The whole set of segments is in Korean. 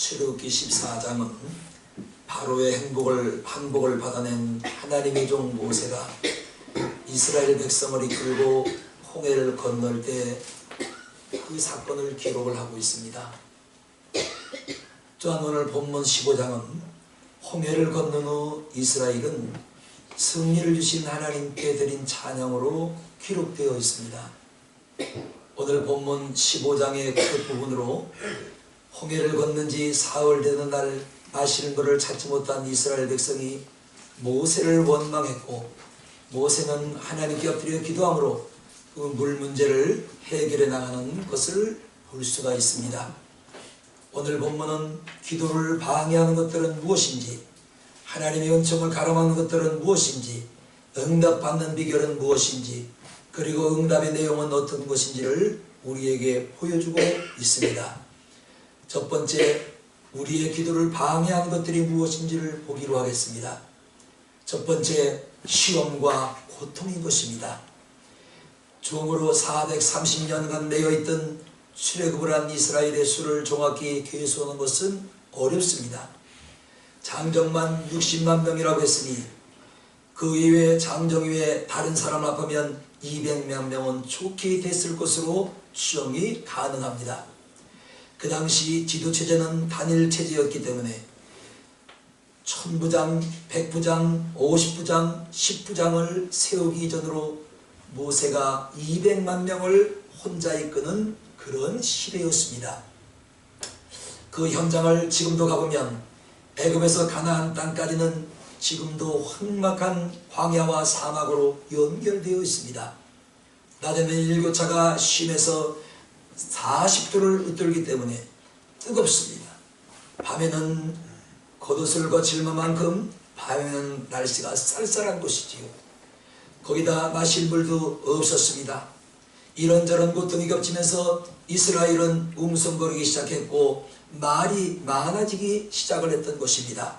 출애굽기 14장은 바로의 항복을 받아낸 하나님의 종 모세가 이스라엘 백성을 이끌고 홍해를 건널 때 그 사건을 기록을 하고 있습니다. 또한 오늘 본문 15장은 홍해를 건넌 후 이스라엘은 승리를 주신 하나님께 드린 찬양으로 기록되어 있습니다. 오늘 본문 15장의 끝부분으로 홍해를 건넌 지 사흘 되는 날 마실 물을 찾지 못한 이스라엘 백성이 모세를 원망했고, 모세는 하나님께 엎드려 기도함으로 그 물 문제를 해결해 나가는 것을 볼 수가 있습니다. 오늘 본문은 기도를 방해하는 것들은 무엇인지, 하나님의 은총을 가로막는 것들은 무엇인지, 응답받는 비결은 무엇인지, 그리고 응답의 내용은 어떤 것인지를 우리에게 보여주고 있습니다. 첫 번째, 우리의 기도를 방해하는 것들이 무엇인지를 보기로 하겠습니다. 첫 번째, 시험과 고통인 것입니다. 종으로 430년간 매여있던 출애굽을 한 이스라엘의 수를 정확히 계수하는 것은 어렵습니다. 장정만 60만 명이라고 했으니 그 이외에 장정 이외에 다른 사람 합하면 200만 명은 좋게 됐을 것으로 추정이 가능합니다. 그 당시 지도체제는 단일체제였기 때문에 1000부장, 100부장, 50부장, 10부장을 세우기 이전으로 모세가 200만 명을 혼자 이끄는 그런 시대였습니다. 그 현장을 지금도 가보면 애굽에서 가나안 땅까지는 지금도 험악한 광야와 사막으로 연결되어 있습니다. 낮에는 일교차가 심해서 40도를 웃돌기 때문에 뜨겁습니다. 밤에는 겉옷을 거칠 만큼 밤에는 날씨가 쌀쌀한 곳이지요. 거기다 마실 물도 없었습니다. 이런저런 고통이 겹치면서 이스라엘은 웅성거리기 시작했고 말이 많아지기 시작을 했던 것입니다.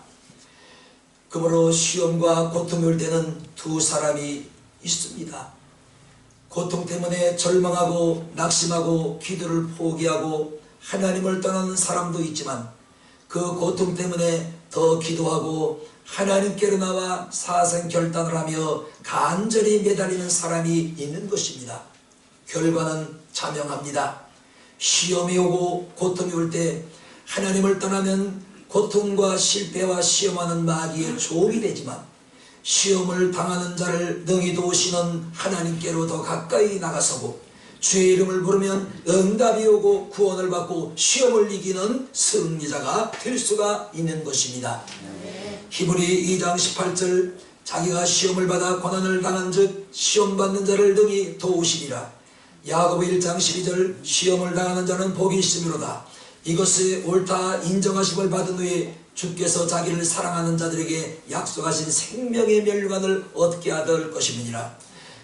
그러므로 시험과 고통을 때는 두 사람이 있습니다. 고통 때문에 절망하고 낙심하고 기도를 포기하고 하나님을 떠나는 사람도 있지만, 그 고통 때문에 더 기도하고 하나님께로 나와 사생결단을 하며 간절히 매달리는 사람이 있는 것입니다. 결과는 자명합니다. 시험이 오고 고통이 올 때 하나님을 떠나면 고통과 실패와 시험하는 마귀의 종이 되지만, 시험을 당하는 자를 능히 도우시는 하나님께로 더 가까이 나가서고 주의 이름을 부르면 응답이 오고 구원을 받고 시험을 이기는 승리자가 될 수가 있는 것입니다. 히브리 2장 18절, 자기가 시험을 받아 고난을 당한 즉 시험받는 자를 능히 도우시리라. 야고보 1장 12절, 시험을 당하는 자는 복이 있으므로다. 이것을 옳다 인정하심을 받은 후에 주께서 자기를 사랑하는 자들에게 약속하신 생명의 멸류관을 얻게 하될 것임이니라.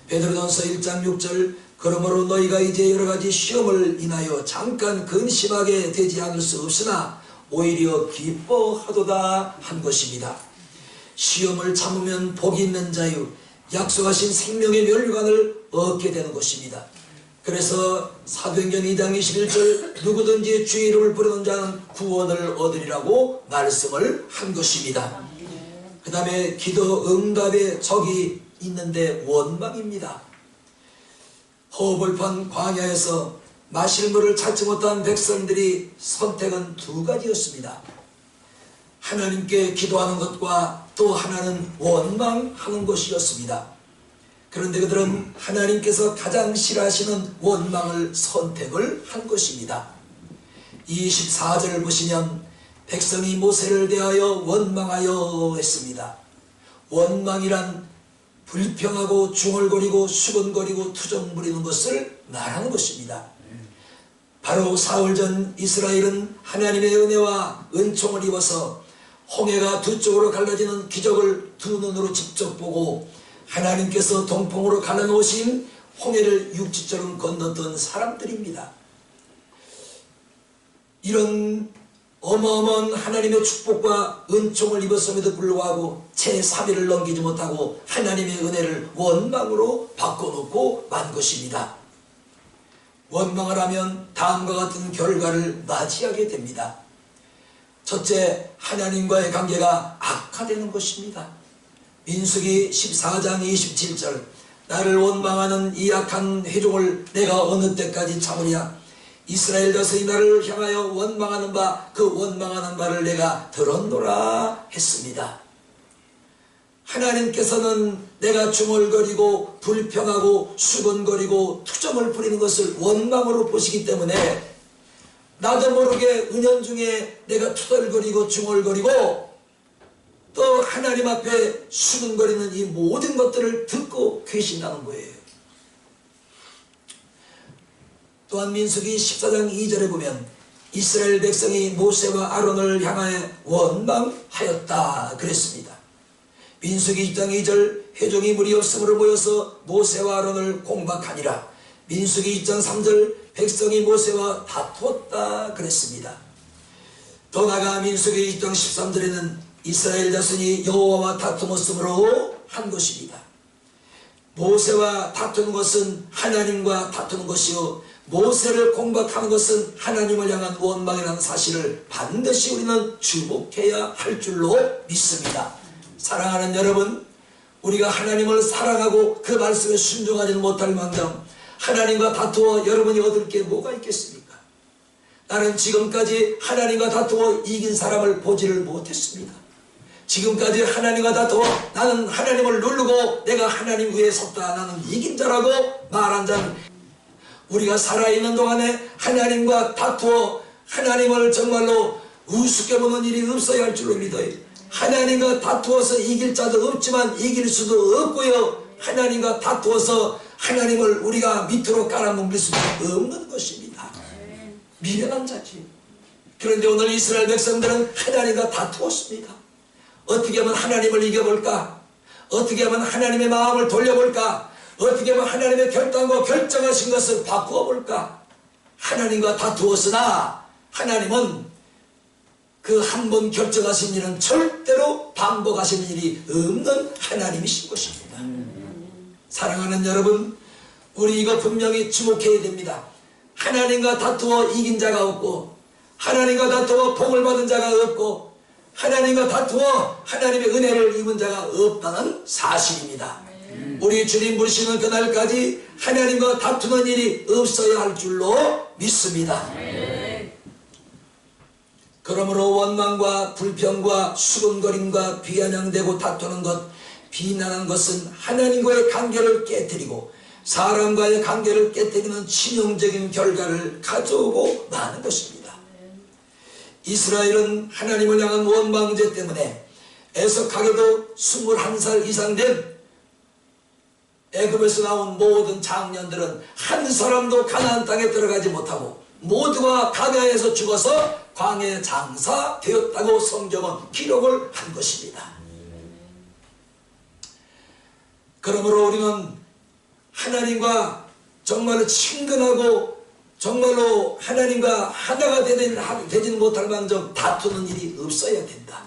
베드로전서 1장 6절, 그러므로 너희가 이제 여러가지 시험을 인하여 잠깐 근심하게 되지 않을 수 없으나 오히려 기뻐하도다 한 것입니다. 시험을 참으면 복이 있는 자유, 약속하신 생명의 멸류관을 얻게 되는 것입니다. 그래서 사도행전 2장 21절, 누구든지 주의 이름을 부르는 자는 구원을 얻으리라고 말씀을 한 것입니다. 그 다음에 기도 응답의 적이 있는데 원망입니다. 허벌판 광야에서 마실 물을 찾지 못한 백성들이 선택은 두 가지였습니다. 하나님께 기도하는 것과 또 하나는 원망하는 것이었습니다. 그런데 그들은 하나님께서 가장 싫어하시는 원망을 선택을 한 것입니다. 24절을 보시면 백성이 모세를 대하여 원망하여 했습니다. 원망이란 불평하고 중얼거리고 수근거리고 투정 부리는 것을 말하는 것입니다. 바로 사흘 전 이스라엘은 하나님의 은혜와 은총을 입어서 홍해가 두 쪽으로 갈라지는 기적을 두 눈으로 직접 보고 하나님께서 동풍으로 갈라놓으신 홍해를 육지처럼 건넜던 사람들입니다. 이런 어마어마한 하나님의 축복과 은총을 입었음에도 불구하고 제3일을 넘기지 못하고 하나님의 은혜를 원망으로 바꿔놓고 만 것입니다. 원망을 하면 다음과 같은 결과를 맞이하게 됩니다. 첫째, 하나님과의 관계가 악화되는 것입니다. 민수기 14장 27절, 나를 원망하는 이 악한 회종을 내가 어느 때까지 참으랴. 이스라엘 자손이 나를 향하여 원망하는 바, 그 원망하는 바를 내가 들었노라 했습니다. 하나님께서는 내가 중얼거리고 불평하고 수건거리고 투정을 부리는 것을 원망으로 보시기 때문에 나도 모르게 은연중에 내가 투덜거리고 중얼거리고 또 하나님 앞에 수근거리는 이 모든 것들을 듣고 계신다는 거예요. 또한 민수기 14장 2절에 보면 이스라엘 백성이 모세와 아론을 향하여 원망하였다 그랬습니다. 민수기 10장 2절, 회종이 무리 없음으로 모여서 모세와 아론을 공박하니라. 민수기 10장 3절, 백성이 모세와 다투었다 그랬습니다. 더 나아가 민수기 10장 13절에는 이스라엘 자손이 여호와와 다툼었으므로 한 것입니다. 모세와 다투는 것은 하나님과 다투는 것이요, 모세를 공박하는 것은 하나님을 향한 원망이라는 사실을 반드시 우리는 주목해야 할 줄로 믿습니다. 사랑하는 여러분, 우리가 하나님을 사랑하고 그 말씀에 순종하지 못할 망정 하나님과 다투어 여러분이 얻을 게 뭐가 있겠습니까? 나는 지금까지 하나님과 다투어 이긴 사람을 보지를 못했습니다. 지금까지 하나님과 다투어 나는 하나님을 누르고 내가 하나님 위에 섰다, 나는 이긴 자라고 말한 자는, 우리가 살아있는 동안에 하나님과 다투어 하나님을 정말로 우습게 보는 일이 없어야 할 줄로 믿어요. 하나님과 다투어서 이길 자도 없지만 이길 수도 없고요, 하나님과 다투어서 하나님을 우리가 밑으로 깔아뭉갤 수도 없는 것입니다. 미련한 자지. 그런데 오늘 이스라엘 백성들은 하나님과 다투었습니다. 어떻게 하면 하나님을 이겨볼까? 어떻게 하면 하나님의 마음을 돌려볼까? 어떻게 하면 하나님의 결단과 결정하신 것을 바꾸어볼까? 하나님과 다투었으나 하나님은 그 한 번 결정하신 일은 절대로 반복하시는 일이 없는 하나님이신 것입니다. 사랑하는 여러분, 우리 이거 분명히 주목해야 됩니다. 하나님과 다투어 이긴 자가 없고, 하나님과 다투어 복을 받은 자가 없고, 하나님과 다투어 하나님의 은혜를 입은 자가 없다는 사실입니다. 우리 주님 부르시는 그날까지 하나님과 다투는 일이 없어야 할 줄로 믿습니다. 그러므로 원망과 불평과 수근거림과 비아냥대고 다투는 것, 비난하는 것은 하나님과의 관계를 깨뜨리고 사람과의 관계를 깨뜨리는 치명적인 결과를 가져오고 마는 것입니다. 이스라엘은 하나님을 향한 원망죄 때문에 애석하게도 21살 이상 된 애굽에서 나온 모든 장년들은 한 사람도 가나안 땅에 들어가지 못하고 모두가 광야에서 죽어서 광야에 장사되었다고 성경은 기록을 한 것입니다. 그러므로 우리는 하나님과 정말로 친근하고 정말로 하나님과 하나가 되지는 못할 망정 다투는 일이 없어야 된다.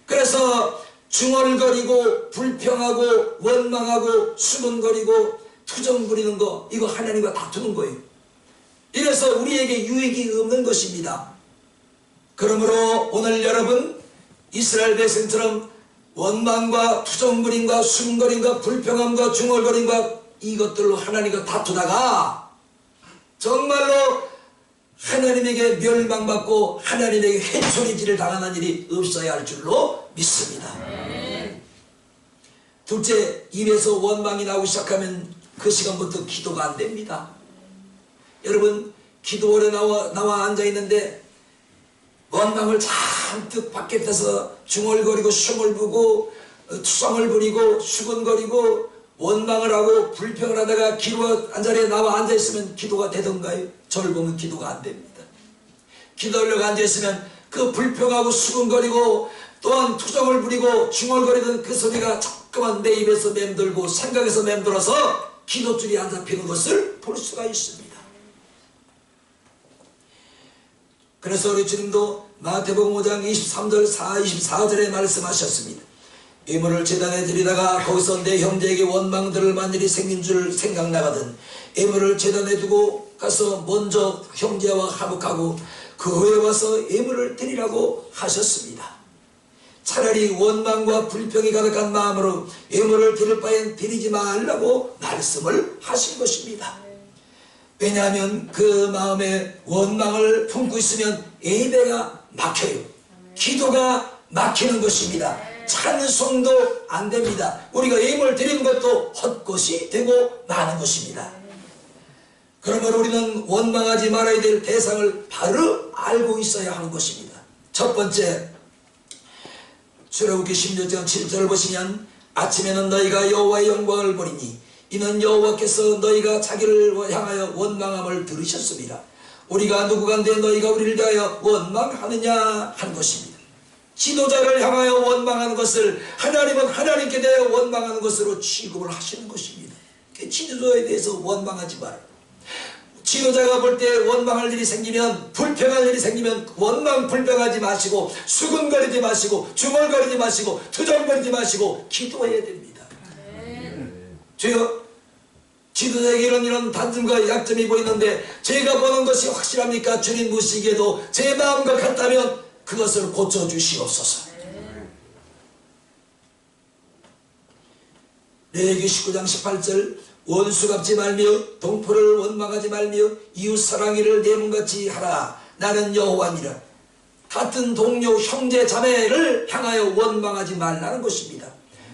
그래서 중얼거리고 불평하고 원망하고 수근거리고 투정 부리는 거, 이거 하나님과 다투는 거예요. 이래서 우리에게 유익이 없는 것입니다. 그러므로 오늘 여러분, 이스라엘 백성처럼 원망과 투정거림과 수근거림과 불평함과 중얼거림과 이것들로 하나님과 다투다가 정말로 하나님에게 멸망받고 하나님에게 회초리질을 당하는 일이 없어야 할 줄로 믿습니다. 둘째, 입에서 원망이 나오기 시작하면 그 시간부터 기도가 안 됩니다. 여러분, 기도원에 나와 앉아있는데 원망을 잔뜩 밖에서 중얼거리고 숨을 부고 투성을 부리고 수근거리고 원망을 하고 불평을 하다가 기도한 자리에 나와 앉아있으면 기도가 되던가요? 저를 보면 기도가 안 됩니다. 기도하려고 앉아있으면 그 불평하고 수근거리고 또한 투정을 부리고 중얼거리던 그 소리가 자꾸만 내 입에서 맴돌고 생각에서 맴돌아서 기도줄이 안 잡히는 것을 볼 수가 있습니다. 그래서 우리 주님도 마태복음 5장 23절 24절에 말씀하셨습니다. 예물을 제단에 드리다가 거기서 내 형제에게 원망들을 만일이 생긴 줄 생각나거든 예물을 제단에 두고 가서 먼저 형제와 화목하고 그 후에 와서 예물을 드리라고 하셨습니다. 차라리 원망과 불평이 가득한 마음으로 예물을 드릴 바엔 드리지 말라고 말씀을 하신 것입니다. 왜냐하면 그 마음에 원망을 품고 있으면 예배가 막혀요. 기도가 막히는 것입니다. 찬송도 안 됩니다. 우리가 예물 드리는 것도 헛것이 되고 마는 것입니다. 그러므로 우리는 원망하지 말아야 될 대상을 바로 알고 있어야 하는 것입니다. 첫 번째, 출애굽기 16장 7절을 보시면 아침에는 너희가 여호와의 영광을 보리니 이는 여호와께서 너희가 자기를 향하여 원망함을 들으셨습니다. 우리가 누구간데 너희가 우리를 대하여 원망하느냐 하는 것입니다. 지도자를 향하여 원망하는 것을 하나님은 하나님께 대하여 원망하는 것으로 취급을 하시는 것입니다. 지도자에 대해서 원망하지 마라. 지도자가 볼 때 원망할 일이 생기면, 불평할 일이 생기면 원망 불평하지 마시고 수근거리지 마시고 중얼거리지 마시고 투정거리지 마시고 기도해야 됩니다. 주여, 지도자에게 이런 단점과 약점이 보이는데 제가 보는 것이 확실합니까? 주님 보시기에도 제 마음과 같다면 그것을 고쳐주시옵소서. 레위기 19장 18절 원수 갚지 말며 동포를 원망하지 말며 이웃 사랑이를 내 몸같이 하라. 나는 여호와니라. 같은 동료 형제 자매를 향하여 원망하지 말라는 것입니다.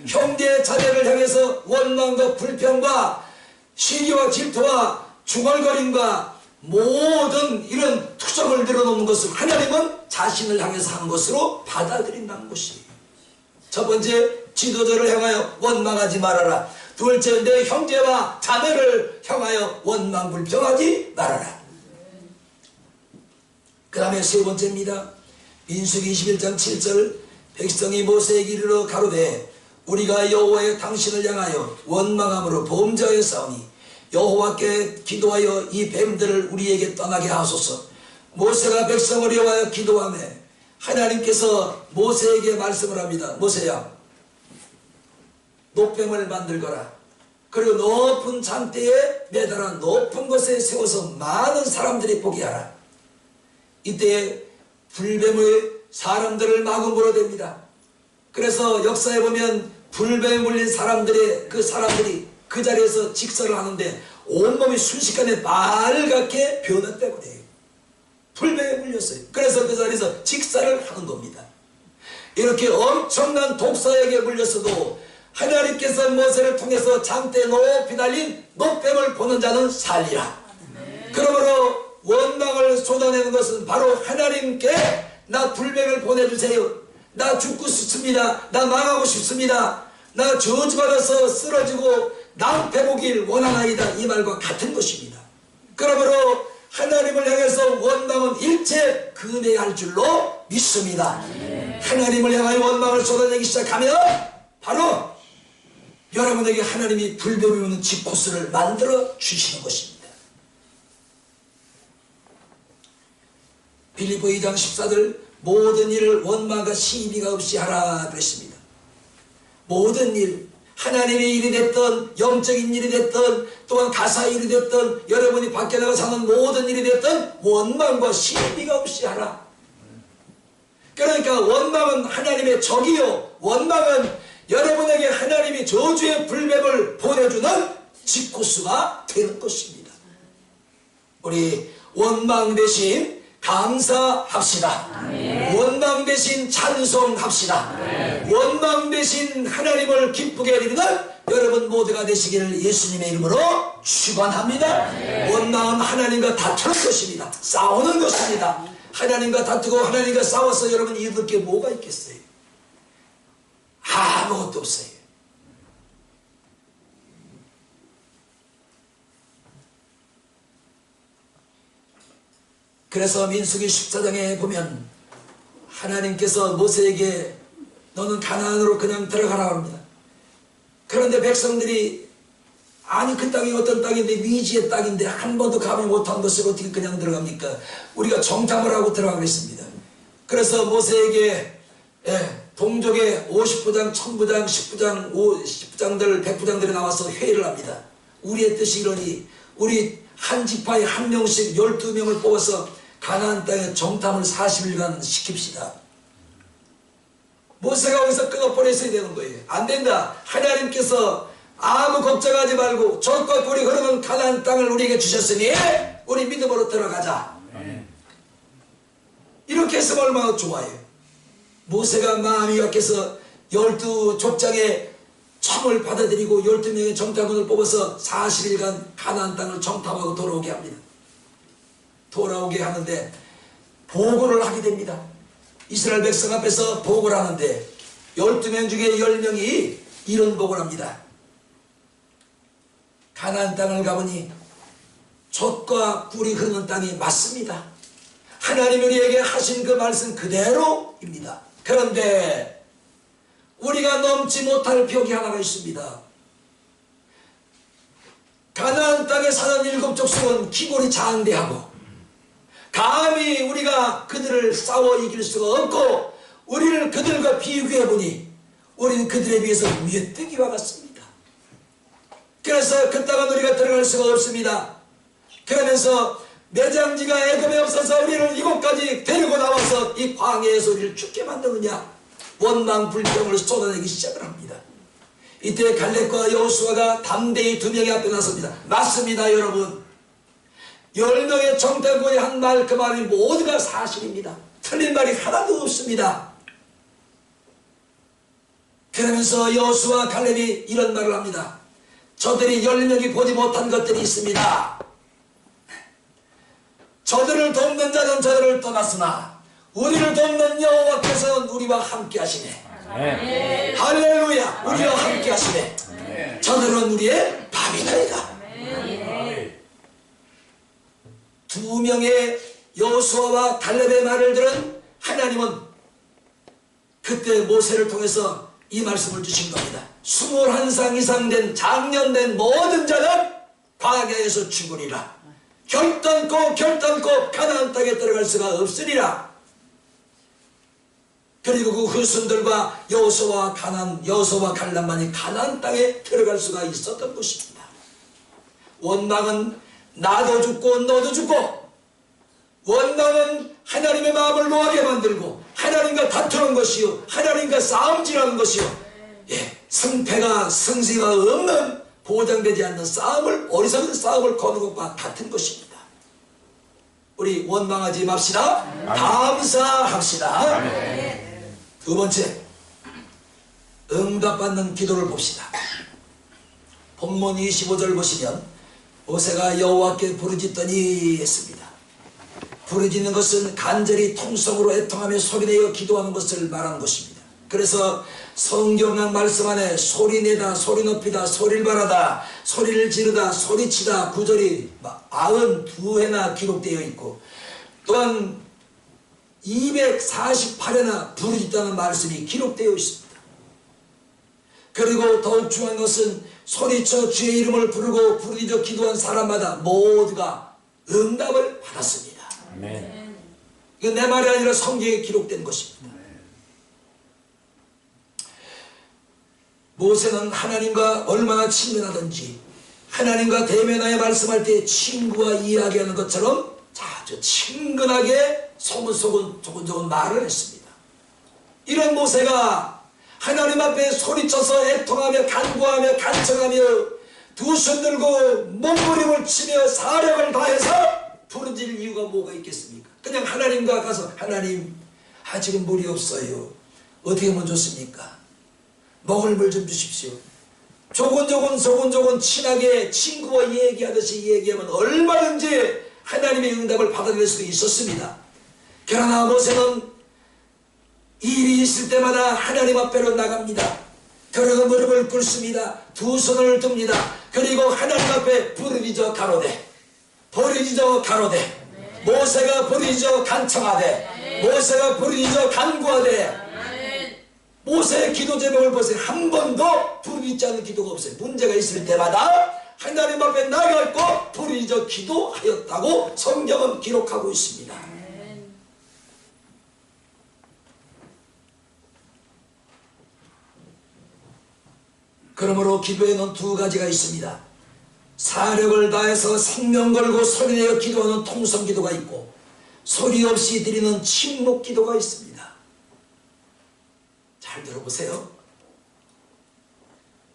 형제 자매를 향해서 원망과 불평과 시기와 질투와 중얼거림과 모든 이런 투정을 늘어놓는 것을 하나님은 자신을 향해서 하는 것으로 받아들인다는 것이에요. 첫 번째, 지도자를 향하여 원망하지 말아라. 둘째, 내 형제와 자매를 향하여 원망 불평하지 말아라. 그 다음에 세 번째입니다. 민수기 21장 7절 백성이 모세에게 이르러 가로되 우리가 여호와의 당신을 향하여 원망함으로 범죄하였사오니 여호와께 기도하여 이 뱀들을 우리에게 떠나게 하소서. 모세가 백성을 여호와여 기도하며 하나님께서 모세에게 말씀을 합니다. 모세야, 노뱀을 만들거라. 그리고 높은 잔대에 매달아 높은 곳에 세워서 많은 사람들이 보게 하라. 이때 불뱀의 사람들을 마구 물어댑니다. 그래서 역사에 보면 불뱀에 물린 사람들이 그 자리에서 직설을 하는데 온몸이 순식간에 빨갛게 변했다고 해요. 불뱀에 물렸어요. 그래서 그 자리에서 직사를 하는 겁니다. 이렇게 엄청난 독사에게 물렸어도 하나님께서 모세를 통해서 장대에 높이 달린 노뱀을 보는 자는 살리라. 그러므로 원망을 쏟아내는 것은 바로 하나님께 나 불뱀을 보내주세요. 나 죽고 싶습니다. 나 망하고 싶습니다. 나 저주받아서 쓰러지고 낭패보길 원하나이다. 이 말과 같은 것입니다. 그러므로 하나님을 향해서 원망은 일체 금해야 할 줄로 믿습니다. 하나님을 향하여 원망을 쏟아내기 시작하면 바로 여러분에게 하나님이 불뱀이 오는 집 코스를 만들어 주시는 것입니다. 빌립보 2장 14절 모든 일을 원망과 시비가 없이 하라 그랬습니다. 모든 일, 하나님의 일이 됐든 영적인 일이 됐든 또한 가사의 일이 됐든 여러분이 밖에 나가 사는 모든 일이 됐든 원망과 시비가 없이 하라. 그러니까 원망은 하나님의 적이요, 원망은 여러분에게 하나님이 저주의 불뱀을 보내주는 직코스가 되는 것입니다. 우리 원망 대신 감사합시다. 아멘. 원망 대신 찬송합시다. 아멘. 원망 대신 하나님을 기쁘게 해드리는 여러분 모두가 되시기를 예수님의 이름으로 축원합니다. 아멘. 원망은 하나님과 다투는 것입니다. 싸우는 것입니다. 하나님과 다투고 하나님과 싸워서 여러분 이룰 게 뭐가 있겠어요? 아무것도 없어요. 그래서 민수기 14장에 보면 하나님께서 모세에게 너는 가나안으로 그냥 들어가라 합니다. 그런데 백성들이 아니 그 땅이 어떤 땅인데 미지의 땅인데 한 번도 가보지 못한 것을 어떻게 그냥 들어갑니까? 우리가 정탐을 하고 들어가겠습니다. 그래서 모세에게 동족의 50부장, 1000부장, 10부장, 10부장들, 100부장들이 나와서 회의를 합니다. 우리의 뜻이 이러니 우리 한 지파에 한 명씩 12명을 뽑아서 가나안 땅에 정탐을 40일간 시킵시다. 모세가 거기서 끊어버렸어야 되는 거예요. 안 된다. 하나님께서 아무 걱정하지 말고 젖과 꿀이 흐르는 가나안 땅을 우리에게 주셨으니 우리 믿음으로 들어가자. 이렇게 했으면 얼마나 좋아요. 모세가 마음이 약해서 12족장의 청을 받아들이고 12명의 정탐꾼을 뽑아서 40일간 가나안 땅을 정탐하고 돌아오게 합니다. 돌아오게 하는데 보고를 하게 됩니다. 이스라엘 백성 앞에서 보고를 하는데 12명 중에 10명이 이런 보고를 합니다. 가나안 땅을 가보니 젖과 꿀이 흐르는 땅이 맞습니다. 하나님이 우리에게 하신 그 말씀 그대로입니다. 그런데 우리가 넘지 못할 벽이 하나가 있습니다. 가나안 땅에 사는 7족속은 기골이 장대하고 감히 우리가 그들을 싸워 이길 수가 없고 우리를 그들과 비교해보니 우리는 그들에 비해서 메뚜기와 같습니다. 그래서 그 땅은 우리가 들어갈 수가 없습니다. 그러면서 매장지가 애굽에 없어서 우리를 이곳까지 데리고 나와서 이 광야에서 우리를 죽게 만드느냐 원망 불평을 쏟아내기 시작을 합니다. 이때 갈렙과 여호수아가 담대히 2명이 앞에 나섭니다. 맞습니다 여러분. 10명의 정탐꾼이 한 말 그 말이 모두가 사실입니다. 틀린 말이 하나도 없습니다. 그러면서 여호수아 갈렙이 이런 말을 합니다. 저들이 10명이 보지 못한 것들이 있습니다. 저들을 돕는 자는 저들을 떠났으나 우리를 돕는 여호와께서는 우리와 함께 하시네. 네. 할렐루야. 우리와 함께 하시네. 네. 저들은 우리의 밥이나이다. 네. 2명의 여호수아와 갈렙의 말을 들은 하나님은 그때 모세를 통해서 이 말씀을 주신 겁니다. 21상 이상 된 장년된 모든 자는 광야에서 죽으리라. 결단코 가나안 땅에 들어갈 수가 없으리라. 그리고 그 후손들과 여호수아와 갈렙만이 가나안 땅에 들어갈 수가 있었던 것입니다. 원망은 나도 죽고 너도 죽고 원망은 하나님의 마음을 노하게 만들고 하나님과 다투는 것이요 하나님과 싸움질하는 것이요 승패가 승리가 없는 보장되지 않는 싸움을 어리석은 싸움을 거는 것과 같은 것입니다. 우리 원망하지 맙시다. 감사합시다. 두 번째, 응답받는 기도를 봅시다. 본문 25절 보시면 모세가 여호와께 부르짖더니 했습니다. 부르짖는 것은 간절히 통성으로 애통하며 소리내어 기도하는 것을 말하는 것입니다. 그래서 성경의 말씀 안에 소리내다, 소리 높이다, 소리를 바라다, 소리를 지르다, 소리치다 구절이 92회나 기록되어 있고 또한 248회나 부르짖다는 말씀이 기록되어 있습니다. 그리고 더욱 중요한 것은 소리쳐 주의 이름을 부르고 부르짖어 기도한 사람마다 모두가 응답을 받았습니다. 아멘. 이건 내 말이 아니라 성경에 기록된 것입니다. 모세는 하나님과 얼마나 친밀하든지 하나님과 대면하여 말씀할 때 친구와 이야기하는 것처럼 아주 친근하게 소근소근 말을 했습니다. 이런 모세가 하나님 앞에 소리쳐서 애통하며 간구하며 간청하며 두 손 들고 몸부림을 치며 사력을 다해서 부르짖을 이유가 뭐가 있겠습니까? 그냥 하나님과 가서 하나님 지금 물이 없어요. 어떻게 하면 좋습니까? 먹을 물 좀 주십시오. 조곤조곤 친하게 친구와 얘기하듯이 얘기하면 얼마든지 하나님의 응답을 받아들일 수도 있었습니다. 그러나 모세는 일이 있을 때마다 하나님 앞에로 나갑니다. 그리고 무릎을 꿇습니다. 두 손을 듭니다. 그리고 하나님 앞에 부르짖어 가로되 모세가 부르짖어 간청하되 모세가 부르짖어 간구하되 모세의 기도 제목을 보세요. 한 번도 부르짖지 않은 기도가 없어요. 문제가 있을 때마다 하나님 앞에 나가고 부르짖어 기도하였다고 성경은 기록하고 있습니다. 그러므로 기도에는 두 가지가 있습니다. 사력을 다해서 생명 걸고 소리내어 기도하는 통성기도가 있고 소리 없이 드리는 침묵 기도가 있습니다. 잘 들어보세요.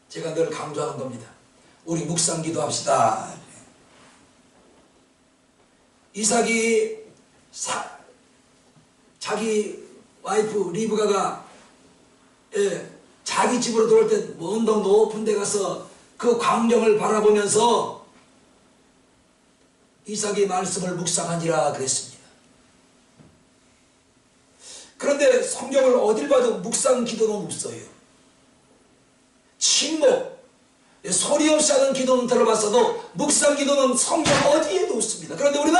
제가 늘 강조하는 겁니다. 우리 묵상 기도합시다. 이삭이 자기 와이프 리브가가 자기 집으로 들어올 때 언덕 높은 데 가서 그 광경을 바라보면서 이삭이 말씀을 묵상하니라 그랬습니다. 그런데 성경을 어딜 봐도 묵상 기도는 없어요. 침묵, 소리 없이 하는 기도는 들어봤어도 묵상 기도는 성경 어디에도 없습니다. 그런데 우리는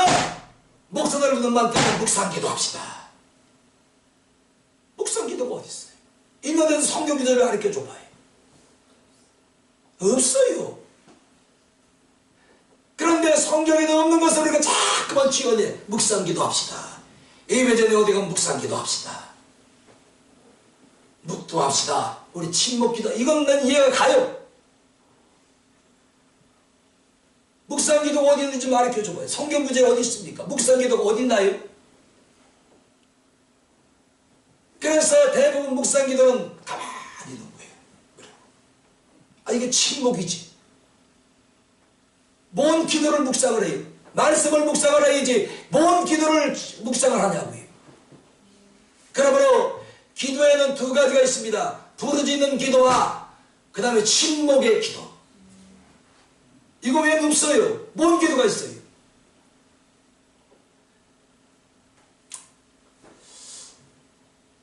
목소리를 듣는 때는 묵상 기도합시다. 묵상 기도가 어디 있어요? 있는 데서 성경 기도를 가르쳐 줘봐요. 없어요. 그런데 성경에도 없는 것을 우리가 자꾸만 지어내. 묵상 기도합시다. 예배전에 어디 가면 묵상 기도합시다. 묵도합시다. 우리 침묵 기도. 이건 난 이해가 가요. 묵상 기도가 어디 있는지 가르쳐 줘봐요. 성경 구절이 어디 있습니까? 묵상 기도가 어디 있나요? 그래서 대부분 묵상 기도는 가만히 있는 거예요. 이게 침묵이지. 뭔 기도를 묵상을 해요? 말씀을 묵상을 해야지 뭔 기도를 묵상을 하냐고요. 그러므로 기도에는 두 가지가 있습니다. 부르짖는 기도와 그 다음에 침묵의 기도. 이거 왜 없어요? 뭔 기도가 있어요?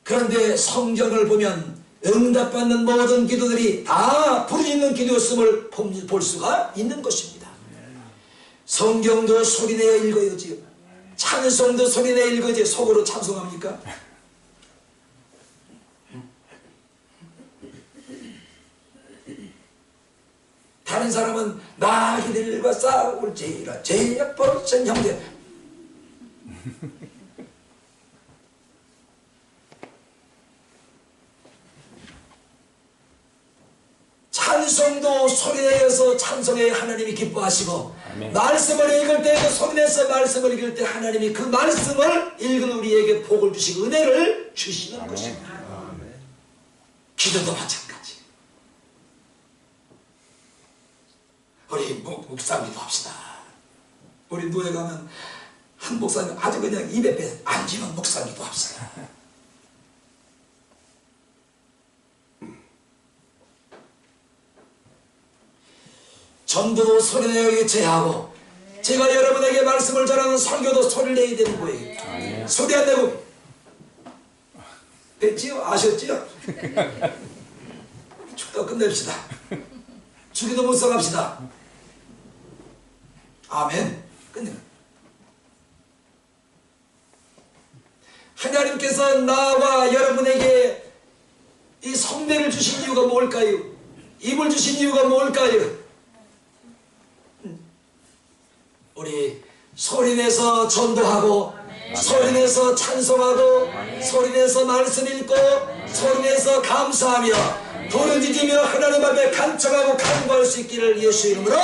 그런데 성경을 보면 응답받는 모든 기도들이 다 부르짖는 기도였음을 볼 수가 있는 것입니다. 성경도 소리내어 읽어야지요. 찬송도 소리내어 읽어야지. 속으로 찬송합니까? 다른 사람은 나희들과 싸울지라 죄악 버릇은 형제. 찬송도 소리내어서 찬송해 하나님이 기뻐하시고, 아멘. 말씀을 읽을 때에도 소리내서 말씀을 읽을 때 하나님이 그 말씀을 읽은 우리에게 복을 주시고 은혜를 주시는 아멘. 것입니다. 아멘. 기도도 마찬가지. 우리 묵상 기도합시다. 우리 노예 가면 한 목사님 아주 그냥 입에 빼 앉으면 묵상 기도합시다. 전도도 소리내어 제하고, 제가 여러분에게 말씀을 전하는 설교도 소리를 내야 되는 거예요. 아멘. 소리 안 내고 됐지요? 아셨지요? 축도 끝냅시다. 주기도 묵상합시다. 아멘. 끝내. 하나님께서 나와 여러분에게 이 성례를 주신 이유가 뭘까요? 입을 주신 이유가 뭘까요? 우리 소리내서 전도하고, 소리내서 찬송하고, 소리내서 말씀 읽고, 소리내서 감사하며, 부르짖으며 하나님 앞에 간청하고 간구할 수 있기를 예수 이름으로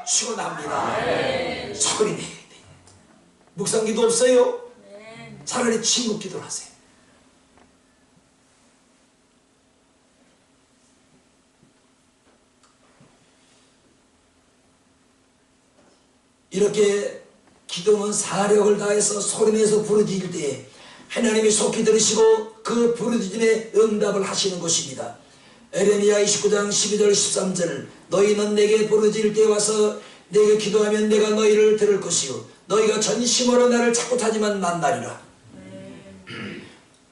축원합니다. 소리내야 돼. 묵상기도 없어요? 차라리 침묵 기도를 하세요. 이렇게 기도는 사력을 다해서 소리내서 부르짖을 때에 하나님이 속히 들으시고 그 부르짖음에 응답을 하시는 것입니다. 에레미야 29장 12절 13절 너희는 내게 부르짖을 때 와서 내게 기도하면 내가 너희를 들을 것이요 너희가 전심으로 나를 찾고 찾으면 만나리라.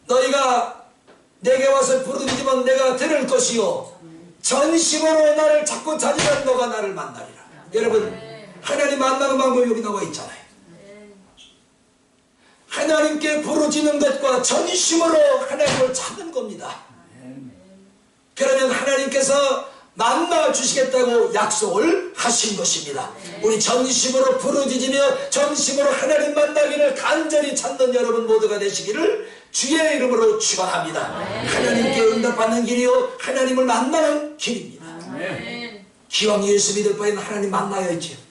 너희가 내게 와서 부르짖으면 내가 들을 것이요 전심으로 나를 찾고 찾으면 너가 나를 만나리라. 여러분, 하나님 만나는 방법이 여기 나와 있잖아요. 하나님께 부르짖는 것과 전심으로 하나님을 찾는 겁니다. 그러면 하나님께서 만나 주시겠다고 약속을 하신 것입니다. 우리 전심으로 부르짖으며 전심으로 하나님 만나기를 간절히 찾는 여러분 모두가 되시기를 주의 이름으로 축원합니다. 하나님께 응답받는 길이요 하나님을 만나는 길입니다. 기왕 예수 믿을 바에는 하나님 만나야죠.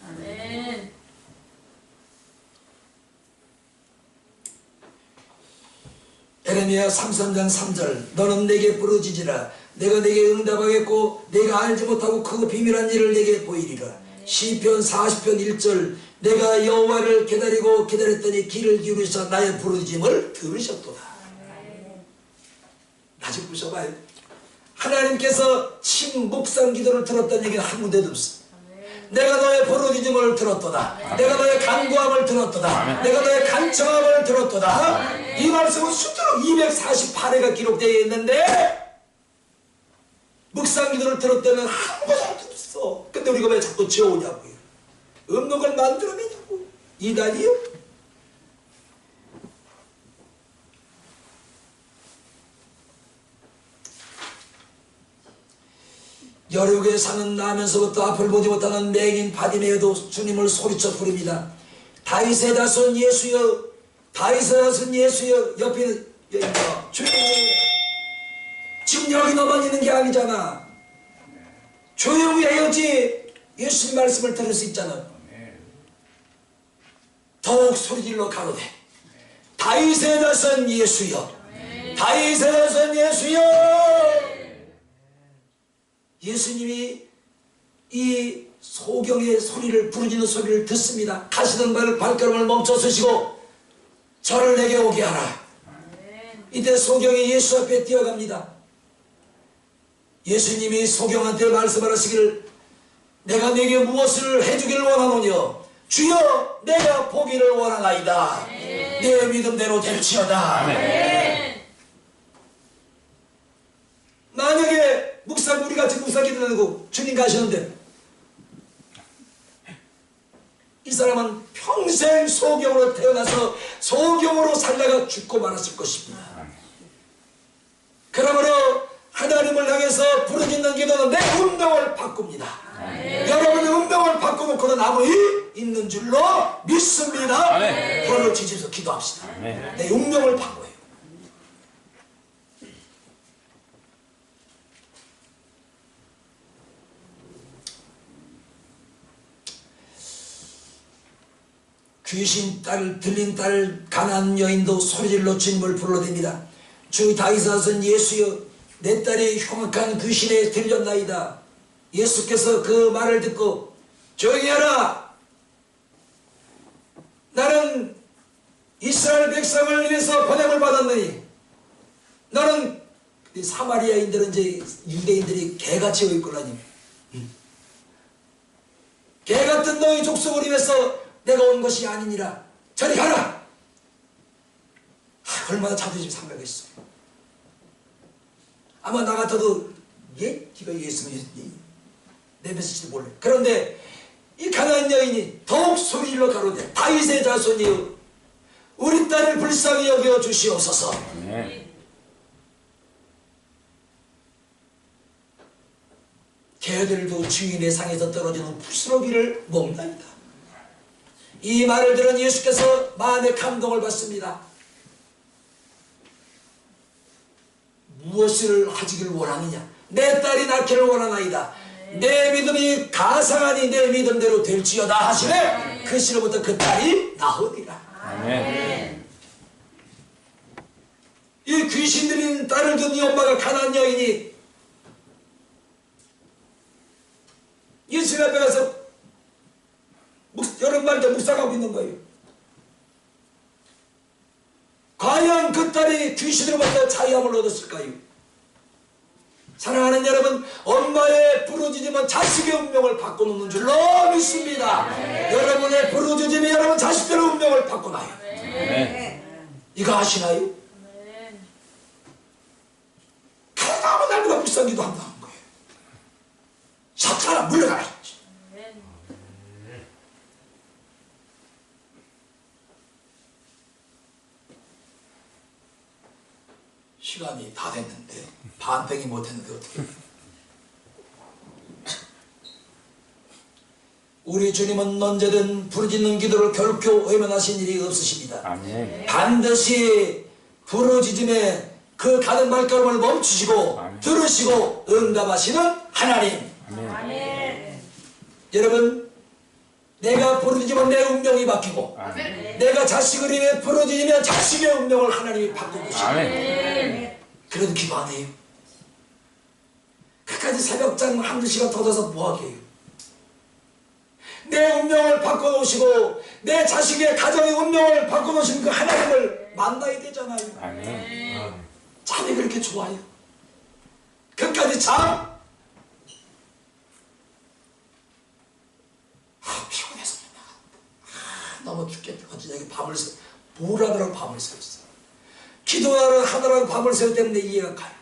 예레미야 33장 3절 너는 내게 부르짖으라 내가 내게 응답하겠고 내가 알지 못하고 크고 비밀한 일을 내게 보이리라. 시편 40편 1절 내가 여호와를 기다리고 기다렸더니 귀를 기울이셔 나의 부르짖음을 들으셨도다. 나 좀 보셔봐요. 하나님께서 친 묵상 기도를 들었다는 얘기는 한 군데도 없어. 내가 너의 부르짖음을 들었도다. 내가 너의 간구함을 들었도다. 내가 너의 간청함을 들었도다. 이 말씀은 수두룩 248회가 기록되어 있는데 묵상 기도를 들었다는 아무것도 없어. 근데 우리가 왜 자꾸 지어오냐고요. 없는 걸 만들어내냐고. 이단이요? 여력에 사는 나면서부터 앞을 보지 못하는 맹인 바디메어도 주님을 소리쳐 부릅니다. 다윗의 자손 예수여, 다윗의 자손 예수여. 옆에 조용히. 지금 여기 너만 있는 게 아니잖아. 조용히 해야지 예수님 말씀을 들을 수 있잖아. 더욱 소리질러 가로되 다윗의 자손 예수여, 다윗의 자손 예수여. 예수님이 이 소경의 소리를 부르짖는 소리를 듣습니다. 가시던 발걸음을 멈춰 서시고 저를 내게 오게 하라. 이때 소경이 예수 앞에 뛰어갑니다. 예수님이 소경한테 말씀하시기를 내가 네게 무엇을 해주기를 원하노냐. 주여 내가 보기를 원하나이다. 내 믿음대로 될지어다. 만약에 우리 같이 묵상 기도하고 주님 가시는데 이 사람은 평생 소경으로 태어나서 소경으로 살다가 죽고 말았을 것입니다. 그러므로 하나님을 향해서 부르짖는 기도는 내 운명을 바꿉니다. 여러분의 운명을 바꿔놓고는 아무리 있는 줄로 믿습니다. 그걸로 지지해서 기도합시다. 내 운명을 바꿔요. 귀신 딸 들린 딸 가난한 여인도 소리질러 주님을 불러댑니다. 주 다윗의 자손 예수여 내 딸이 흉악한 귀신에 들렸나이다. 예수께서 그 말을 듣고 조용히 하라. 나는 이스라엘 백성을 위해서 보냄을 받았느니 너는 사마리아인들은 이제 유대인들이 개같이 여겼거라니 개같은 너희 족속을 위해서 내가 온 것이 아니니라. 저리 가라. 얼마나 자존심 상하겠어. 아마 나 같아도 네가 예수는 내뱉을지도 몰라. 그런데 이 가난한 여인이 더욱 소리질러 가로되 다윗의 자손이여 우리 딸을 불쌍히 여겨 주시옵소서. 개들도 주인의 상에서 떨어지는 부스러기를 먹나이다. 이 말을 들은 예수께서 마음의 감동을 받습니다. 무엇을 하시길 원하느냐. 내 딸이 낳기를 원하나이다. 내 믿음이 가상하니 내 믿음대로 될지어다 하시네. 그 시로부터 그 딸이 나으리라. 이 귀신 들린 딸을 둔 이 엄마가 가난한 여인이 예수님 앞에 가서 여러 마리째 묵상하고 있는 거예요. 과연 그 딸이 귀신으로부터 자유함을 얻었을까요? 사랑하는 여러분, 엄마의 부르짖음은 자식의 운명을 바꿔놓는 줄로 믿습니다. 여러분의 부르짖음이 여러분 자식들의 운명을 바꿔놔요. 이거 아시나요? 가나마 날보다 묵상기도 한다는 거예요. 사탄아 물러가라. 시간이 다 됐는데 반팽이 못했는데 어떻게 우리 주님은 언제든 부르짖는 기도를 결코 외면하신 일이 없으십니다. 아멘. 반드시 부르짖음에 그 가는 발걸음을 멈추시고 아멘. 들으시고 응답하시는 하나님. 아멘. 여러분 내가 부르짖으면 내 운명이 바뀌고 아멘. 내가 자식을 위해 부르짖으면 자식의 운명을 하나님이 바꾸시고 아멘. 그래도 기도 안 해요. 끝까지 새벽잠 한두 시간 더 자서 뭐하게 해요. 내 운명을 바꿔놓으시고 내 자식의 가정의 운명을 바꿔놓으신 그 하나님을 만나야 되잖아요. 아멘. 잠이 그렇게 좋아요. 끝까지 잠. 피곤해서 너무 죽겠다. 어제 여기 밤을 새, 뭘 하느라고 밤을 새웠어. 하느라고 밤을 새웠기 때문에 이해가 가요.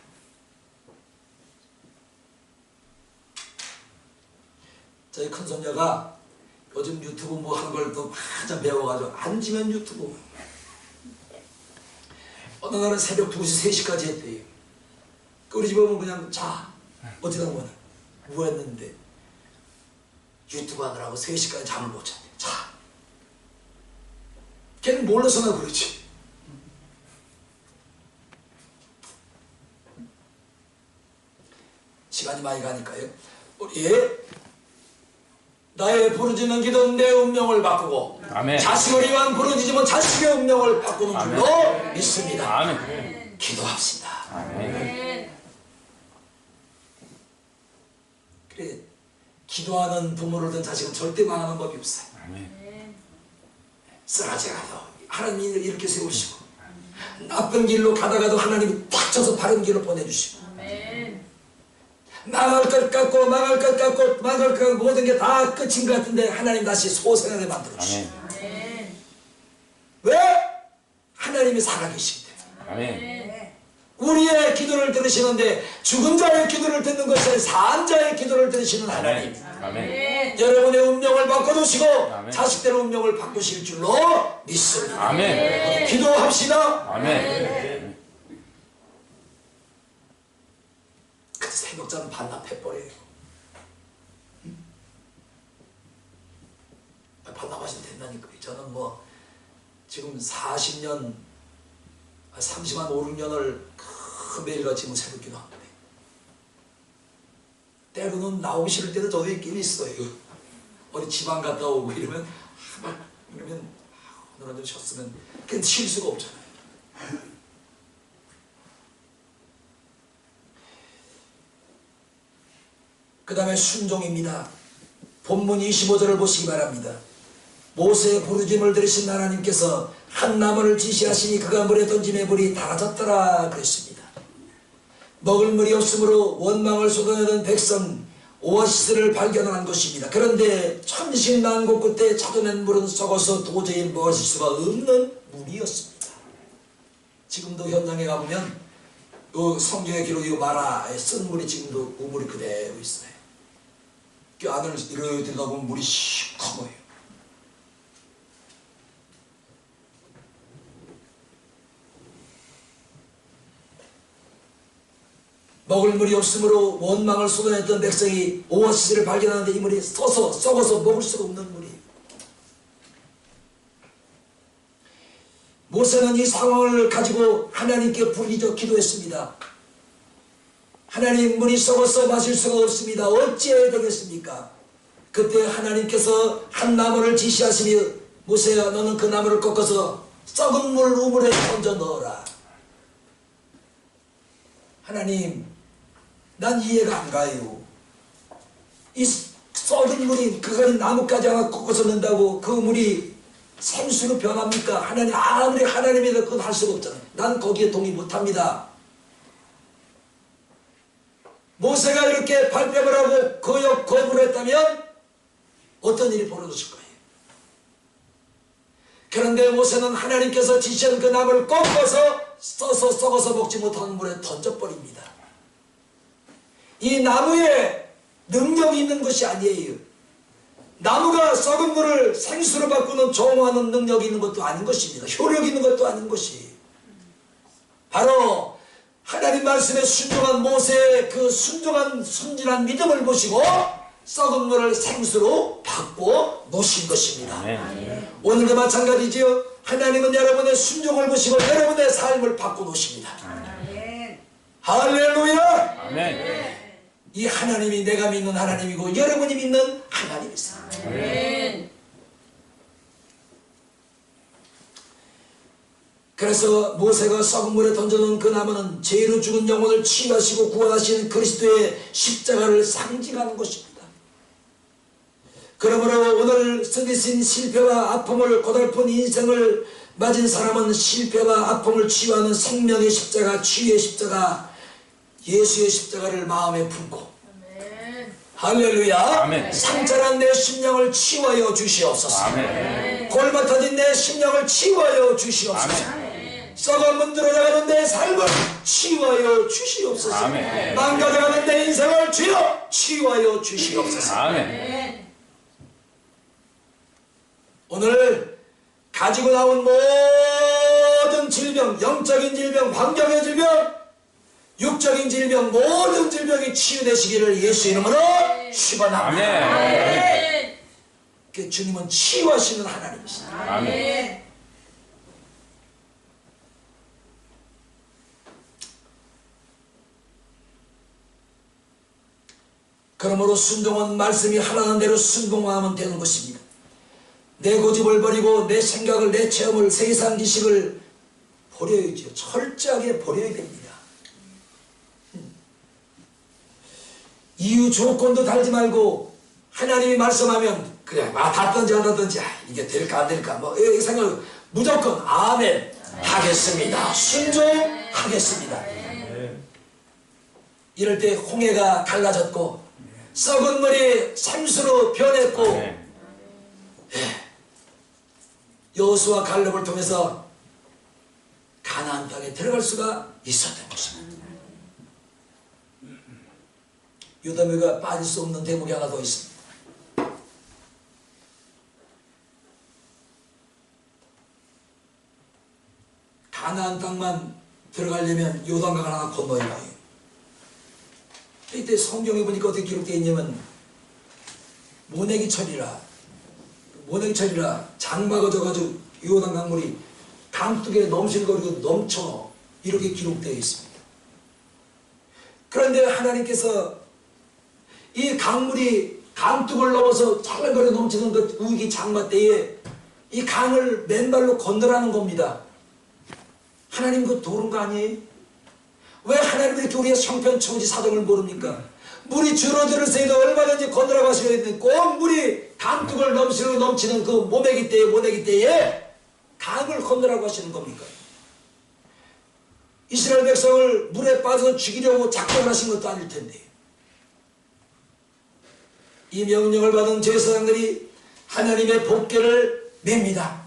저희 큰손녀가 요즘 유튜브 뭐 하는 걸 또 한참 배워가지고 앉으면 유튜브. 어느 날은 새벽 2시, 3시까지 했대요. 우리 집에 오면 그냥 자. 어쩌다 보면 뭐 했는데 유튜브 하느라고 3시까지 잠을 못 잤대. 자. 걔는 몰라서나 그렇지. 시간이 많이 가니까요. 우리 나의 부르짖는 기도는 내 운명을 바꾸고 아멘. 자식을 위한 부르짖으면 자식의 운명을 바꾸는 줄로 아멘. 믿습니다. 아멘. 기도합시다. 아멘. 그래, 기도하는 부모를 둔 자식은 절대 망하는 법이 없어요. 아멘. 쓰라지가도 하나님이 이렇게 세우시고 나쁜 길로 가다가도 하나님이 딱 쳐서 바른 길로 보내주시고 망할 것 같고 망할 것 같고 망할 것 같고 모든 게 다 끝인 것 같은데 하나님 다시 소생하게 만들어주시고 왜? 하나님이 살아계시기 때문에. 아멘. 우리의 기도를 들으시는데 죽은 자의 기도를 듣는 것이 아니라 산 자의 기도를 들으시는 하나님. 아멘. 여러분의 운명을 바꿔주시고 아멘. 자식들의 운명을 바꾸실 줄로 믿습니다. 아멘. 기도합시다. 아멘. 그 새벽잠 반납해버려요. 반납하시면 된다니까요. 저는 뭐 지금 40년 30한 5, 6년을 매일같이 뭐 새벽 기도합니다. 때로는 나오기 싫을 때도 저도 있긴 있어요. 어디 지방 갔다 오고 이러면 오늘은 좀 쉬었으면 그건 쉴 수가 없잖아요. 그 다음에 순종입니다. 본문 25절을 보시기 바랍니다. 모세의 부르짖음을 들으신 하나님께서 한 나무를 지시하시니 그가 물에 던짐에 물이 달아졌더라 그랬습니다. 먹을 물이 없으므로 원망을 쏟아내던 백성 오아시스를 발견한 것입니다. 그런데 천신난고 끝에 찾아낸 물은 썩어서 도저히 마실 수가 없는 물이었습니다. 지금도 현장에 가보면 그 성경의 기록이고 마라에 쓴 물이 지금도 우물이 그대로 있어요. 그 안을 이렇게 들여다보면 물이 시커매요. 먹을 물이 없으므로 원망을 쏟아냈던 백성이 오아시스를 발견하는데 이 물이 썩어서 먹을 수가 없는 물이에요. 모세는 이 상황을 가지고 하나님께 부르짖어 기도했습니다. 하나님, 물이 썩어서 마실 수가 없습니다. 어찌해야 되겠습니까? 그때 하나님께서 한 나무를 지시하시며 모세야, 너는 그 나무를 꺾어서 썩은 물 우물에 던져 넣어라. 하나님, 난 이해가 안 가요. 이 썩은 물이 그간 나무까지 하나 꺾어서 넣는다고 그 물이 생수로 변합니까? 하나님, 아무리 하나님이라 그건 할 수가 없잖아요. 난 거기에 동의 못합니다. 모세가 이렇게 발뺌을 하고 거부를 했다면 어떤 일이 벌어졌을 거예요? 그런데 모세는 하나님께서 지시한 그 나무를 꺾어서 써서 썩어서 먹지 못하는 물에 던져버립니다. 이 나무에 능력이 있는 것이 아니에요. 나무가 썩은 물을 생수로 바꾸는 조응하는 능력이 있는 것도 아닌 것입니다. 효력이 있는 것도 아닌 것이 바로 하나님 말씀에 순종한 모세의 그 순종한 순진한 믿음을 보시고 썩은 물을 생수로 바꿔 놓으신 것입니다. 아멘. 오늘도 마찬가지지요. 하나님은 여러분의 순종을 보시고 여러분의 삶을 바꿔 놓으십니다. 아멘. 할렐루야. 아멘. 이 하나님이 내가 믿는 하나님이고 여러분이 믿는 하나님이세요. 아멘. 그래서 모세가 썩은 물에 던져놓은 그 나무는 죄로 죽은 영혼을 치유하시고 구원하신 그리스도의 십자가를 상징하는 것입니다. 그러므로 오늘 쓰디신 실패와 아픔을 고달픈 인생을 맞은 사람은 실패와 아픔을 치유하는 생명의 십자가, 치유의 십자가, 예수의 십자가를 마음에 품고 아멘. 할렐루야. 아멘. 상처난 내 심령을 치유하여 주시옵소서. 아멘. 골마 터진 내 심령을 치유하여 주시옵소서. 아멘. 썩어 문드러져가는 내 삶을 치유하여 주시옵소서. 아멘. 망가져가는 내 인생을 주여 치유하여 주시옵소서. 아멘. 아멘. 오늘 가지고 나온 모든 질병, 영적인 질병, 환경의 질병, 육적인 질병, 모든 질병이 치유되시기를 예수 이름으로 축원합니다. 아멘. 그 주님은 치유하시는 하나님이십니다. 아멘. 그러므로 순종은 말씀이 하라는 대로 순종하면 되는 것입니다. 내 고집을 버리고 내 생각을, 내 체험을, 세상 지식을 버려야죠. 철저하게 버려야 됩니다. 이유 조건도 달지 말고 하나님이 말씀하면 그래 닿든지 안 닿든지 이게 될까 안 될까 뭐 이 생각 무조건 아멘 하겠습니다. 순종하겠습니다. 이럴 때 홍해가 갈라졌고 썩은 물이 생수로 변했고 여호수아 갈렙을 통해서 가나안 땅에 들어갈 수가 있었던 것입니다. 유다미가 빠질 수 없는 대목이 하나 더 있습니다. 가나안 땅만 들어가려면 요단강을 하나 건너야 해요. 이때 성경에 보니까 어떻게 기록되어 있냐면 모내기철이라 장마가 져가지고 요단 강물이 강둑에 넘실거리고 넘쳐 이렇게 기록되어 있습니다. 그런데 하나님께서 이 강물이 강둑을 넘어서 찰랑거려 넘치는 그 우기 장마 때에 이 강을 맨발로 건너라는 겁니다. 하나님 그거 도른 거 아니에요? 왜 하나님이 이렇게 우리의 형편처지 사정을 모릅니까? 물이 줄어들 새도 얼마든지 건너라고 하셔야 되는데 꼭 물이 강둑을 넘치는 그 모내기 때에 강을 건너라고 하시는 겁니까? 이스라엘 백성을 물에 빠져서 죽이려고 작정을 하신 것도 아닐 텐데 이 명령을 받은 제사장들이 하나님의 법궤를 맵니다.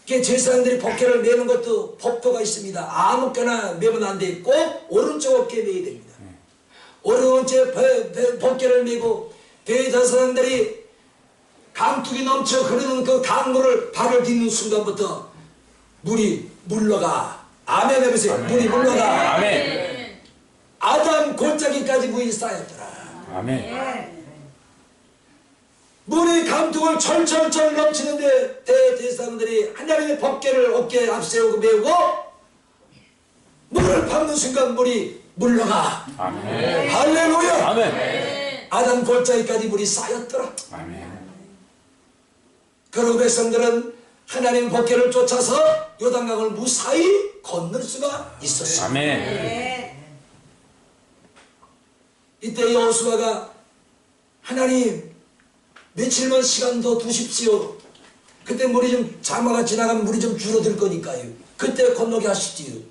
제사장들이 법궤를 메는 것도 법도가 있습니다. 아무거나 메면 안 돼. 꼭 오른쪽 어깨에 메야 됩니다. 오른쪽 법궤를 메고 제사장들이 강둑이 넘쳐 흐르는 그 강물을 발을 딛는 순간부터 물이 물러가. 아멘 해보세요. 물이 물러가. 아멘. 아담 골짜기까지 물이 쌓였더라. 아멘. 물이 강둑을 철철철 넘치는데 대제사장들이 하나님의 법궤를 어깨에 앞세우고 메우고 물을 밟는 순간 물이 물러가. 아멘. 할렐루야. 아멘. 아담 골짜기까지 물이 쌓였더라. 아멘. 그리고 백성들은 하나님 법궤를 쫓아서 요단강을 무사히 건널 수가 있었습니다. 아멘. 이때 여호수아가 하나님 며칠만 시간 더 두십시오. 그때 물이 좀 장마가 지나가면 물이 좀 줄어들 거니까요. 그때 건너게 하시지요.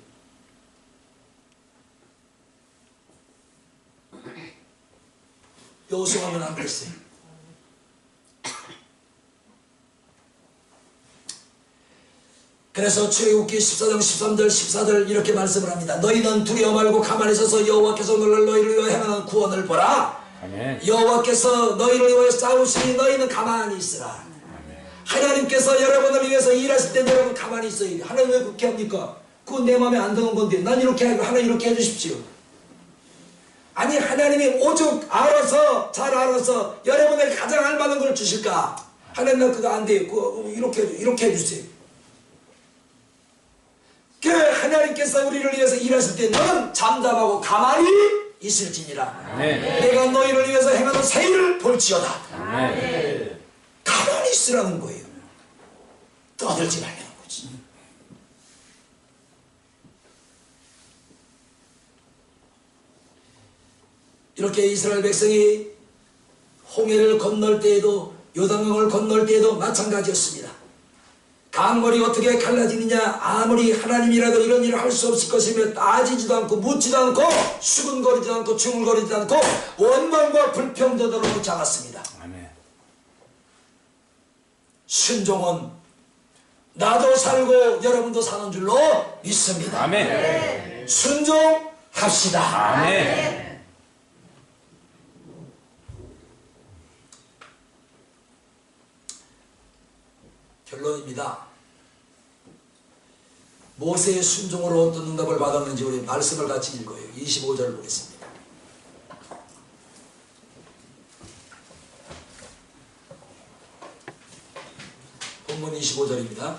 여호수아는 안 그랬어요. 그래서 출애굽기 14장 13절 14절 이렇게 말씀을 합니다. 너희는 두려워 말고 가만히 서서 여호와께서 너희를 위하여 행하는 구원을 보라. 아멘. 여호와께서 너희를 위하여 싸우시니 너희는 가만히 있으라. 하나님께서 여러분을 위해서 일하실 때 여러분 가만히 있어요. 하나님 왜 그렇게 합니까? 그건 내 마음에 안 드는 건데 난 이렇게 하고 하나님 이렇게 해주십시오. 아니 하나님이 오죽 알아서 잘 알아서 여러분에게 가장 알만한 걸 주실까? 하나님 난 그거 안 돼요. 그거 이렇게 해주세요. 그 하나님께서 우리를 위해서 일하실 때 너는 잠잠하고 가만히 있을지니라. 아멘. 내가 너희를 위해서 행하는 새 일을 볼지어다. 아멘. 가만히 있으라는 거예요. 떠들지 말라는 거지. 이렇게 이스라엘 백성이 홍해를 건널 때에도 요단강을 건널 때에도 마찬가지였습니다. 강물이 어떻게 갈라지느냐, 아무리 하나님이라도 이런 일을 할 수 없을 것이며 따지지도 않고 묻지도 않고 수근거리지도 않고 중얼거리지도 않고 원망과 불평전으로 놓지 않았습니다. 아멘. 순종은 나도 살고 여러분도 사는 줄로 믿습니다. 아멘. 순종합시다. 아멘. 결론입니다. 모세의 순종으로 어떤 응답을 받았는지 우리 말씀을 같이 읽어요. 25절을 보겠습니다. 본문 25절입니다.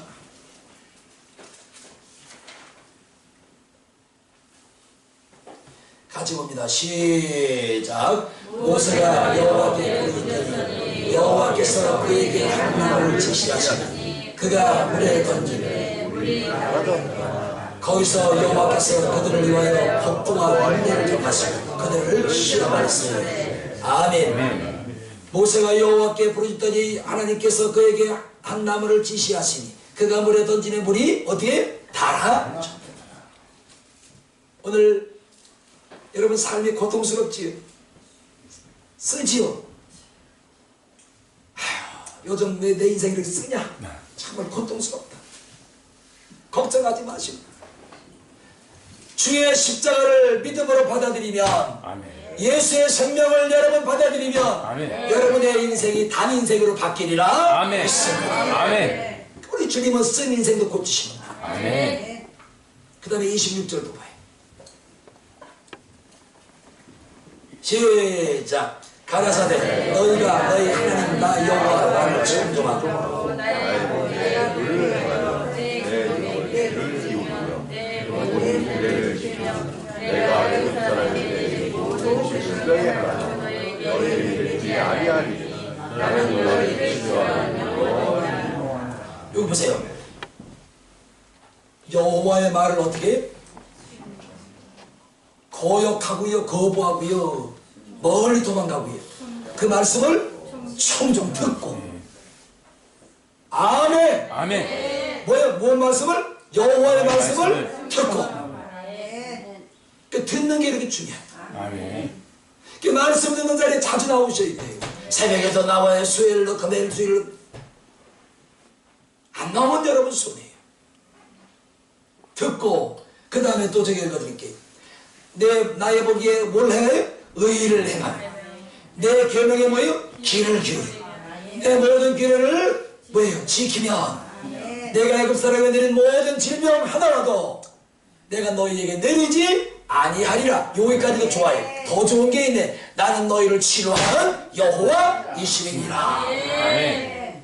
같이 봅니다. 시작. 모세가 여호와께 부르짖더니 여호와께서 그에게 하나님을 지시하시니 그가 물에 던지니 거기서 여호와께서 그들을 위하여 폭풍과 번개를 경하시고 그들을 시험하였으니 아멘. 모세가 여호와께 부르짖더니 하나님께서 그에게 한 나무를 지시하시니 그가 물에 던지니 물이 어디에 달아. 오늘 여러분 삶이 고통스럽지요? 쓰지요? 요즘 내 인생이 이렇게 쓰냐? 정말 고통스럽다. 걱정하지 마시고 주의 십자가를 믿음으로 받아들이면, 아멘. 예수의 생명을 여러분 받아들이면 아멘. 여러분의 인생이 단 인생으로 바뀌리라 아멘. 믿습니다. 아멘. 우리 주님은 쓴 인생도 고치십니다. 아멘. 그 다음에 26절도 봐요. 시작. 가라사대 너희가 너희 하나님 나 여호와 나를 청종하고 내가 애굽 사람에게 모든 실력에 하나 너희를 내지 아니하리니 나는 너희를 지도하며. 여기 보세요. 여호와의 말을 어떻게 거역하고요, 거부하고요, 멀리 도망가고요. 그 말씀을 청종 듣고. 아멘. 아멘. 뭐야? 무슨 말씀을? 여호와의 말씀을 듣고. 그 듣는 게 이렇게 중요해요. 아멘. 그 말씀 듣는 자리에 자주 나오셔야 돼요. 새벽에도 나와요. 수요일 넣고 내일 수요일 안 나오면 여러분 손해요. 듣고 그 다음에 또 저기 읽어드릴게요. 나의 보기에 뭘 행해요? 의를 행하며 내 계명에 뭐예요? 귀를 기울여 내 모든 규례를 뭐예요? 지키면 내가 애굽 사람에게 내린 모든 질병 하나라도 내가 너희에게 내리지 아니하리라. 여기까지도 좋아요. 더 좋은 게 있네. 나는 너희를 치료하는 여호와 이시리니라. 아멘.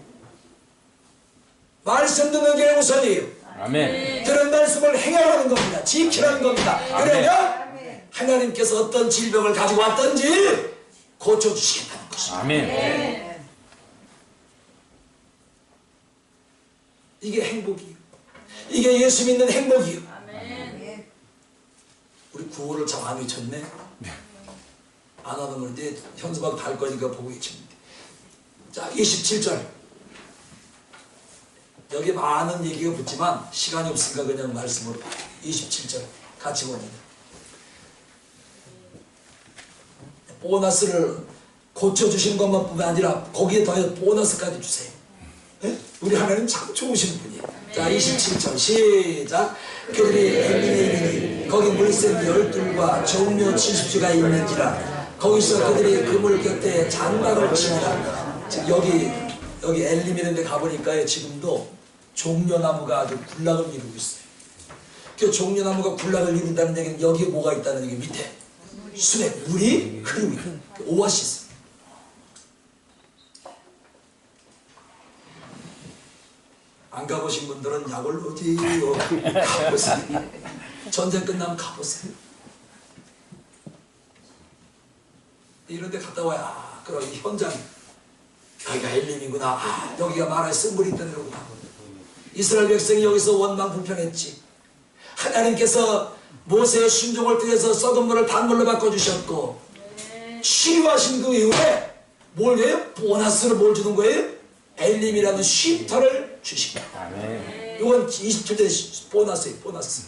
말씀 듣는 게 우선이에요. 아멘. 들은 말씀을 행하라는 겁니다. 지키라는 겁니다. 그러면 하나님께서 어떤 질병을 가지고 왔든지 고쳐주시겠다는 것입니다. 아멘. 이게 행복이에요. 이게 예수 믿는 행복이에요. 우리 구호를 참 안 외쳤네. 안 하는 건데 현수막 달 거니까 보고 계십니다. 자, 27절. 여기 많은 얘기가 붙지만 시간이 없으니까 그냥 말씀으로 봐요. 27절 같이 봅니다. 보너스를 고쳐주시는 것만 뿐만 아니라 거기에 더해 보너스까지 주세요. 네? 우리 하나님 참 좋으신 분이에요. 자, 27절 시작. 그들이 엘리멜이 거기 물샘 12과 종묘 70주가 있는지라 거기서 그들이 그물 곁에 장막을 치니라. 여기 엘리멜 데 가보니까요, 지금도 종려나무가 아주 군락을 이루고 있어요. 그 종려나무가 군락을 이룬다는 얘기는 여기에 뭐가 있다는 얘기. 밑에 수에 물이 흐르고 있는 오아시스. 안 가보신 분들은 약을 어디요? 가보세요. 전쟁 끝나면 가보세요. 이런 데 갔다 와야 그럼 이 현장 여기가 엘림이구나. 아, 여기가 마라의 쓴물이 있던 데구나. 이스라엘 백성이 여기서 원망 불평했지. 하나님께서 모세의 순종을 통해서 썩은 물을 단물로 바꿔주셨고 치료하신 그 이후에 뭘 해요? 보너스로 뭘 주는 거예요? 엘림이라는 쉼터를 주십니다. 아멘. 이건 27대 보너스예요. 보너스.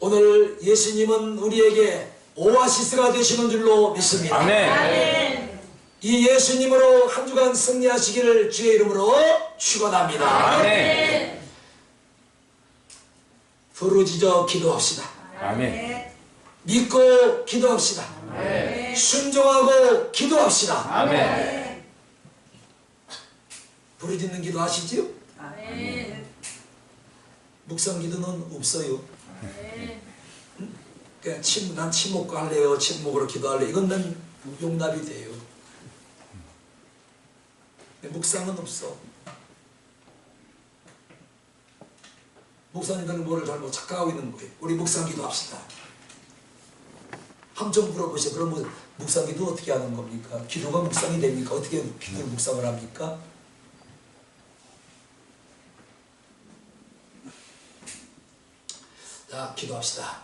오늘 예수님은 우리에게 오아시스가 되시는 줄로 믿습니다. 아멘. 이 예수님으로 한 주간 승리하시기를 주의 이름으로 축원합니다. 아멘. 부르짖어 기도합시다. 아멘. 믿고 기도합시다. 순종하고 기도합시다. 아멘. 부르짖는 기도 아시지요? 아멘. 묵상 기도는 없어요. 아멘. 그냥 난 침묵 할래요. 침묵으로 기도할래. 이건 난 용납이 돼요. 근데 묵상은 없어. 목사님들은 뭐를 잘못 착각하고 있는 거예요. 우리 묵상 기도합시다. 함 좀 물어보세요. 그럼 뭐 묵상 기도 어떻게 하는 겁니까? 기도가 묵상이 됩니까? 어떻게 기도를 묵상을 합니까? 자, 기도합시다.